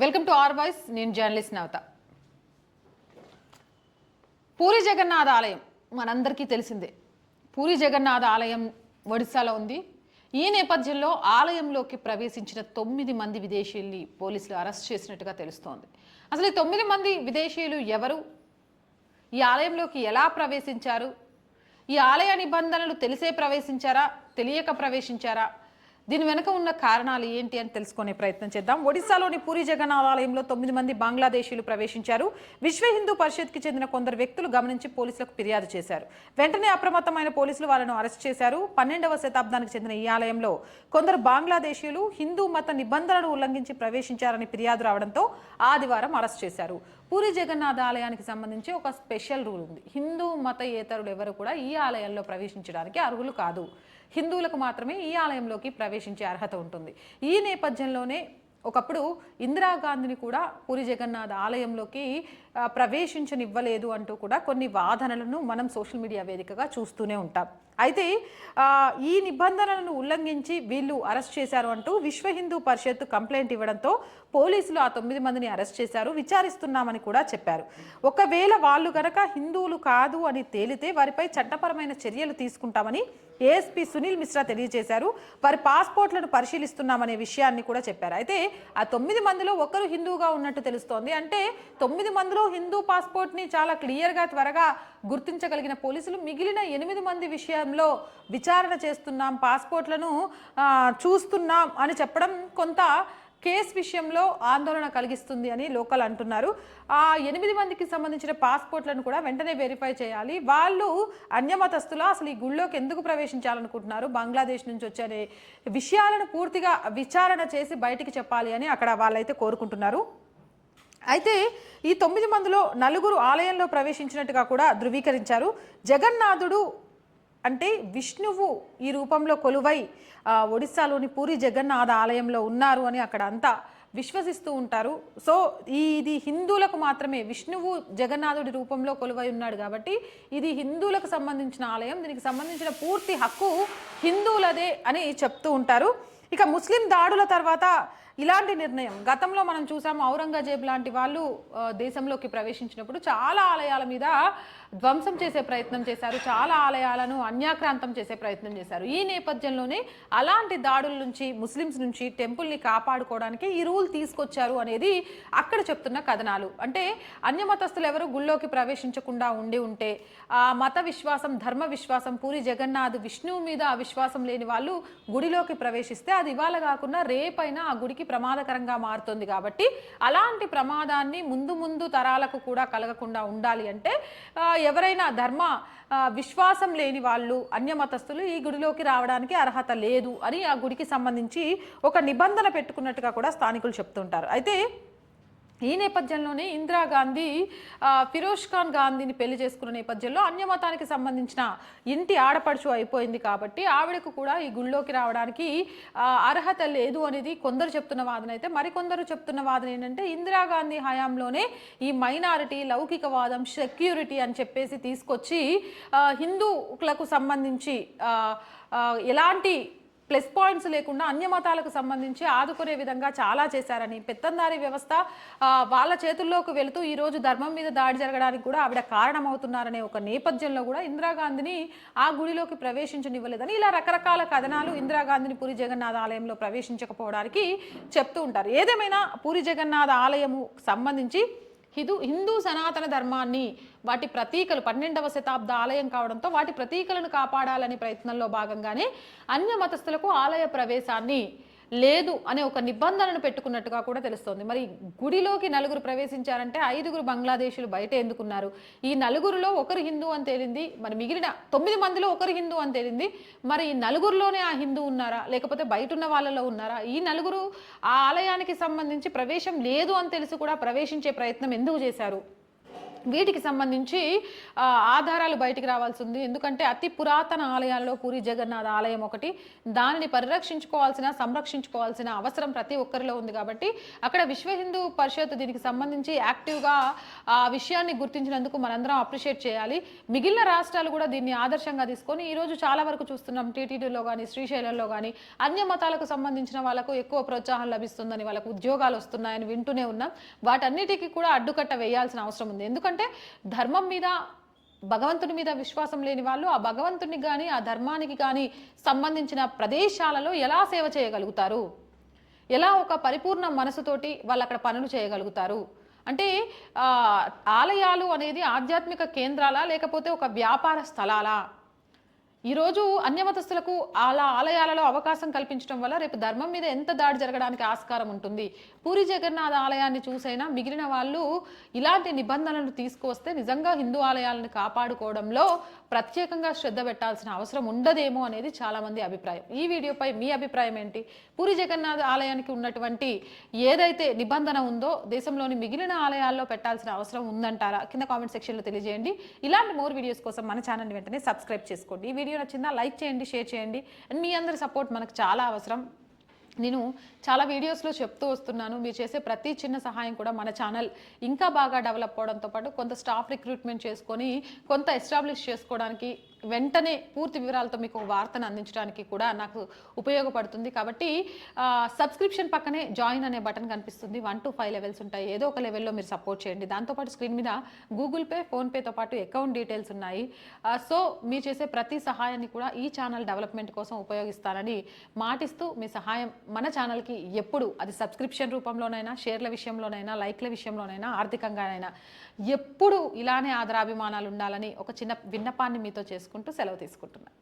Welcome to R voice. నేను journalist Navata. Puri Jagannath ఆలయం మనందరికీ తెలిసిందే. పూరి జగన్నాథ ఆలయం ఒడిశాలో ఉంది. ఈ నేపథ్యంలో ఆలయంలోకి ప్రవేశించిన 9 మంది విదేశీయుల్ని పోలీసులు అరెస్ట్ చేసినట్టుగా తెలుస్తోంది. అసలు ఈ 9 మంది విదేశీయులు ఎవరు? ఈ ఆలయంలోకి ఎలా ప్రవేశించారు? ఈ ఆలయ నిబంధనలు తెలిసే ప్రవేశించారా, తెలియక ప్రవేశించారా? దీని వెనుక ఉన్న కారణాలు ఏంటి అని తెలుసుకునే ప్రయత్నం చేద్దాం. ఒడిశాలోని పూరి జగన్నాథ ఆలయంలో 9 మంది బంగ్లాదేశీయులు ప్రవేశించారు. విశ్వ హిందూ పరిషత్కి చెందిన కొందరు వ్యక్తులు గమనించి పోలీసులకు ఫిర్యాదు చేశారు. వెంటనే అప్రమత్తమైన పోలీసులు వాళ్ళను అరెస్ట్ చేశారు. 12వ శతాబ్దానికి చెందిన ఈ ఆలయంలో కొందరు బంగ్లాదేశీయులు హిందూ మత నిబంధనలు ఉల్లంఘించి ప్రవేశించారని ఫిర్యాదు రావడంతో ఆదివారం అరెస్ట్ చేశారు. పూరి జగన్నాథ ఆలయానికి సంబంధించి ఒక స్పెషల్ రూల్ ఉంది. హిందూ మతయేతరులు ఎవరు కూడా ఈ ఆలయంలో ప్రవేశించడానికి అర్హులు కాదు. హిందువులకు మాత్రమే ఈ ఆలయంలోకి ప్రవేశించే అర్హత ఉంటుంది. ఈ నేపథ్యంలోనే ఒకప్పుడు ఇందిరాగాంధీని కూడా పూరి జగన్నాథ ఆలయంలోకి ప్రవేశించనివ్వలేదు అంటూ కూడా కొన్ని వాదనలను మనం సోషల్ మీడియా వేదికగా చూస్తూనే ఉంటాం. అయితే ఈ నిబంధనలను ఉల్లంఘించి వీళ్ళు అరెస్ట్ చేశారు అంటూ విశ్వ హిందూ పరిషత్ కంప్లైంట్ ఇవ్వడంతో పోలీసులు ఆ 9 మందిని అరెస్ట్ చేశారు. విచారిస్తున్నామని కూడా చెప్పారు. ఒకవేళ వాళ్ళు గనక హిందువులు కాదు అని తేలితే వారిపై చట్టపరమైన చర్యలు తీసుకుంటామని ఏఎస్పీ సునీల్ మిశ్రా తెలియజేశారు. వారి పాస్పోర్ట్లను పరిశీలిస్తున్నామనే విషయాన్ని కూడా చెప్పారు. అయితే ఆ 9 మందిలో ఒకరు హిందువుగా ఉన్నట్టు తెలుస్తోంది. అంటే 9 మందిలో హిందూ పాస్పోర్ట్ని చాలా క్లియర్గా త్వరగా గుర్తించగలిగిన పోలీసులు మిగిలిన 8 మంది విషయంలో విచారణ చేస్తున్నాం, పాస్పోర్ట్లను చూస్తున్నాం అని చెప్పడం కొంత కేసు విషయంలో ఆందోళన కలిగిస్తుంది అని లోకల్ అంటున్నారు. ఆ 8 మందికి సంబంధించిన పాస్పోర్ట్లను కూడా వెంటనే వెరిఫై చేయాలి. వాళ్ళు అన్యమతస్తులు, అసలు ఈ గుళ్ళోకి ఎందుకు ప్రవేశించాలనుకుంటున్నారు, బంగ్లాదేశ్ నుంచి వచ్చే విషయాలను పూర్తిగా విచారణ చేసి బయటికి చెప్పాలి అని అక్కడ వాళ్ళైతే కోరుకుంటున్నారు. అయితే ఈ 9 మందిలో 4 ఆలయంలో ప్రవేశించినట్టుగా కూడా ధృవీకరించారు. జగన్నాథుడు అంటే విష్ణువు ఈ రూపంలో కొలువై ఒడిశాలోని పూరి జగన్నాథ ఆలయంలో ఉన్నారు అని అక్కడ అంతా విశ్వసిస్తూ ఉంటారు. సో ఇది హిందువులకు మాత్రమే, విష్ణువు జగన్నాథుడి రూపంలో కొలువై ఉన్నాడు కాబట్టి ఇది హిందువులకు సంబంధించిన ఆలయం, దీనికి సంబంధించిన పూర్తి హక్కు హిందువులదే అని చెప్తూ ఉంటారు. ఇక ముస్లిం దాడుల తర్వాత ఇలాంటి నిర్ణయం గతంలో మనం చూసాము. ఔరంగజేబ్ లాంటి వాళ్ళు దేశంలోకి ప్రవేశించినప్పుడు చాలా ఆలయాల మీద ధ్వంసం చేసే ప్రయత్నం చేశారు, చాలా ఆలయాలను అన్యాక్రాంతం చేసే ప్రయత్నం చేశారు. ఈ నేపథ్యంలోనే అలాంటి దాడుల నుంచి, ముస్లిమ్స్ నుంచి టెంపుల్ని కాపాడుకోవడానికి ఈ రూల్ తీసుకొచ్చారు అనేది అక్కడ చెప్తున్న కథనాలు. అంటే అన్యమతస్తులు ఎవరు గుళ్ళోకి ప్రవేశించకుండా ఉంటే ఆ మత విశ్వాసం, ధర్మ విశ్వాసం, పూరి జగన్నాథ్ విష్ణువు మీద విశ్వాసం లేని వాళ్ళు గుడిలోకి ప్రవేశిస్తే అది ఇవాళ కాకుండా రేపైనా ఆ గుడికి ప్రమాదకరంగా మారుతుంది. కాబట్టి అలాంటి ప్రమాదాన్ని ముందు తరాలకు కూడా కలగకుండా ఉండాలి అంటే ఎవరైనా ధర్మ విశ్వాసం లేని వాళ్ళు, అన్యమతస్తులు ఈ గుడిలోకి రావడానికి అర్హత లేదు అని ఆ గుడికి సంబంధించి ఒక నిబంధన పెట్టుకున్నట్టుగా కూడా స్థానికులు చెప్తుంటారు. అయితే ఈ నేపథ్యంలోనే ఇందిరాగాంధీ ఫిరోజ్ ఖాన్ గాంధీని పెళ్లి చేసుకున్న నేపథ్యంలో అన్యమతానికి సంబంధించిన ఇంటి ఆడపడుచు అయిపోయింది కాబట్టి ఆవిడకు కూడా ఈ గుళ్ళోకి రావడానికి అర్హత లేదు అనేది కొందరు చెప్తున్న వాదన. అయితే మరికొందరు చెప్తున్న వాదన ఏంటంటే ఇందిరాగాంధీ హయాంలోనే ఈ మైనారిటీ, లౌకికవాదం, సెక్యూరిటీ అని చెప్పేసి తీసుకొచ్చి హిందువులకు సంబంధించి ఎలాంటి ప్లస్ పాయింట్స్ లేకుండా అన్యమతాలకు సంబంధించి ఆదుకునే విధంగా చాలా చేశారని, పెత్తందారీ వ్యవస్థ వాళ్ళ చేతుల్లోకి వెళుతూ ఈరోజు ధర్మం మీద దాడి జరగడానికి కూడా ఆవిడ కారణమవుతున్నారనే ఒక నేపథ్యంలో కూడా ఇందిరాగాంధీని ఆ గుడిలోకి ప్రవేశించనివ్వలేదని ఇలా రకరకాల కథనాలు ఇందిరాగాంధీని పూరి జగన్నాథ ఆలయంలో ప్రవేశించకపోవడానికి చెప్తూ ఉంటారు. ఏదేమైనా పూరి జగన్నాథ ఆలయము సంబంధించి హిందూ సనాతన ధర్మాన్ని, వాటి ప్రతీకలు, 12వ శతాబ్ద ఆలయం కావడంతో వాటి ప్రతీకలను కాపాడాలనే ప్రయత్నంలో భాగంగానే అన్య మతస్థులకు ఆలయ ప్రవేశాన్ని లేదు అనే ఒక నిబంధనను పెట్టుకున్నట్టుగా కూడా తెలుస్తోంది. మరి గుడిలోకి 4 ప్రవేశించారంటే 5 బంగ్లాదేశీయులు బయట ఎందుకున్నారు? ఈ 4లో ఒకరు హిందూ అని తేలింది. మరి మిగిలిన 9 మందిలో ఒకరు హిందూ అని తేలింది. మరి ఈ 4లోనే ఆ హిందూ ఉన్నారా, లేకపోతే బయట ఉన్న వాళ్ళలో ఉన్నారా? ఈ 4 ఆ ఆలయానికి సంబంధించి ప్రవేశం లేదు అని తెలిసి కూడా ప్రవేశించే ప్రయత్నం ఎందుకు చేశారు? వీటికి సంబంధించి ఆధారాలు బయటికి రావాల్సి ఉంది. ఎందుకంటే అతి పురాతన ఆలయాల్లో పూరి జగన్నాథ ఆలయం ఒకటి. దానిని పరిరక్షించుకోవాల్సిన, సంరక్షించుకోవాల్సిన అవసరం ప్రతి ఒక్కరిలో ఉంది. కాబట్టి అక్కడ విశ్వ హిందూ పరిషత్ దీనికి సంబంధించి యాక్టివ్గా ఆ విషయాన్ని గుర్తించినందుకు మనందరం అప్రిషియేట్ చేయాలి. మిగిలిన రాష్ట్రాలు కూడా దీన్ని ఆదర్శంగా తీసుకొని ఈరోజు చాలా వరకు చూస్తున్నాం, టీటీడీలో కానీ శ్రీశైలంలో కానీ అన్య మతాలకు సంబంధించిన వాళ్ళకు ఎక్కువ ప్రోత్సాహం లభిస్తుందని, వాళ్ళకు ఉద్యోగాలు వస్తున్నాయని వింటూనే ఉన్నాం. వాటన్నిటికీ కూడా అడ్డుకట్ట వేయాల్సిన అవసరం ఉంది. ఎందుకంటే ధర్మం మీద, భగవంతుని మీద విశ్వాసం లేని వాళ్ళు ఆ భగవంతునికి కానీ ఆ ధర్మానికి కానీ సంబంధించిన ప్రదేశాలలో ఎలా సేవ చేయగలుగుతారు? ఎలా ఒక పరిపూర్ణ మనసుతోటి వాళ్ళు అక్కడ పనులు చేయగలుగుతారు? అంటే ఆలయాలు అనేది ఆధ్యాత్మిక కేంద్రాలా లేకపోతే ఒక వ్యాపార స్థలాలా? ఈరోజు అన్యమతస్థులకు ఆలయాలలో అవకాశం కల్పించడం వల్ల రేపు ధర్మం మీద ఎంత దాడి జరగడానికి ఆస్కారం ఉంటుంది. పూరి జగన్నాథ ఆలయాన్ని చూసైనా మిగిలిన వాళ్ళు ఇలాంటి నిబంధనలు తీసుకువస్తే నిజంగా హిందూ ఆలయాలను కాపాడుకోవడంలో ప్రత్యేకంగా శ్రద్ధ పెట్టాల్సిన అవసరం ఉండదేమో అనేది చాలామంది అభిప్రాయం. ఈ వీడియోపై మీ అభిప్రాయం ఏంటి? పూరి జగన్నాథ ఆలయానికి ఉన్నటువంటి ఏదైతే నిబంధన ఉందో దేశంలోని మిగిలిన ఆలయాల్లో పెట్టాల్సిన అవసరం ఉందంటారా? కింద కామెంట్ సెక్షన్లో తెలియజేయండి. ఇలాంటి మోర్ వీడియోస్ కోసం మన ఛానల్ని వెంటనే సబ్స్క్రైబ్ చేసుకోండి. ఈ వీడియో నచ్చిందా లైక్ చేయండి, షేర్ చేయండి. అండ్ మీ అందరి సపోర్ట్ మనకు చాలా అవసరం. నేను చాలా వీడియోస్లో చెప్తూ వస్తున్నాను, మీరు చేసే ప్రతి చిన్న సహాయం కూడా మన ఛానల్ ఇంకా బాగా డెవలప్ అవడంతో పాటు కొంత స్టాఫ్ రిక్రూట్మెంట్ చేసుకొని కొంత ఎస్టాబ్లిష్ చేసుకోవడానికి, వెంటనే పూర్తి వివరాలతో మీకు ఒక వార్తను అందించడానికి కూడా నాకు ఉపయోగపడుతుంది. కాబట్టి సబ్స్క్రిప్షన్ పక్కనే జాయిన్ అనే బటన్ కనిపిస్తుంది. 1 to 5 లెవెల్స్ ఉంటాయి. ఏదో ఒక లెవెల్లో మీరు సపోర్ట్ చేయండి. దాంతోపాటు స్క్రీన్ మీద గూగుల్ పే, ఫోన్పేతో పాటు అకౌంట్ డీటెయిల్స్ ఉన్నాయి. సో మీరు చేసే ప్రతి సహాయాన్ని కూడా ఈ ఛానల్ డెవలప్మెంట్ కోసం ఉపయోగిస్తానని మాటిస్తూ, మీ సహాయం మన ఛానల్కి ఎప్పుడు, అది సబ్స్క్రిప్షన్ రూపంలోనైనా, షేర్ల విషయంలోనైనా, లైక్ల విషయంలోనైనా, ఆర్థికంగానైనా ఎప్పుడు ఇలానే ఆదరాభిమానాలు ఉండాలని ఒక చిన్న విన్నపాన్ని మీతో చేసుకుంటూ సెలవు తీసుకుంటున్నాను.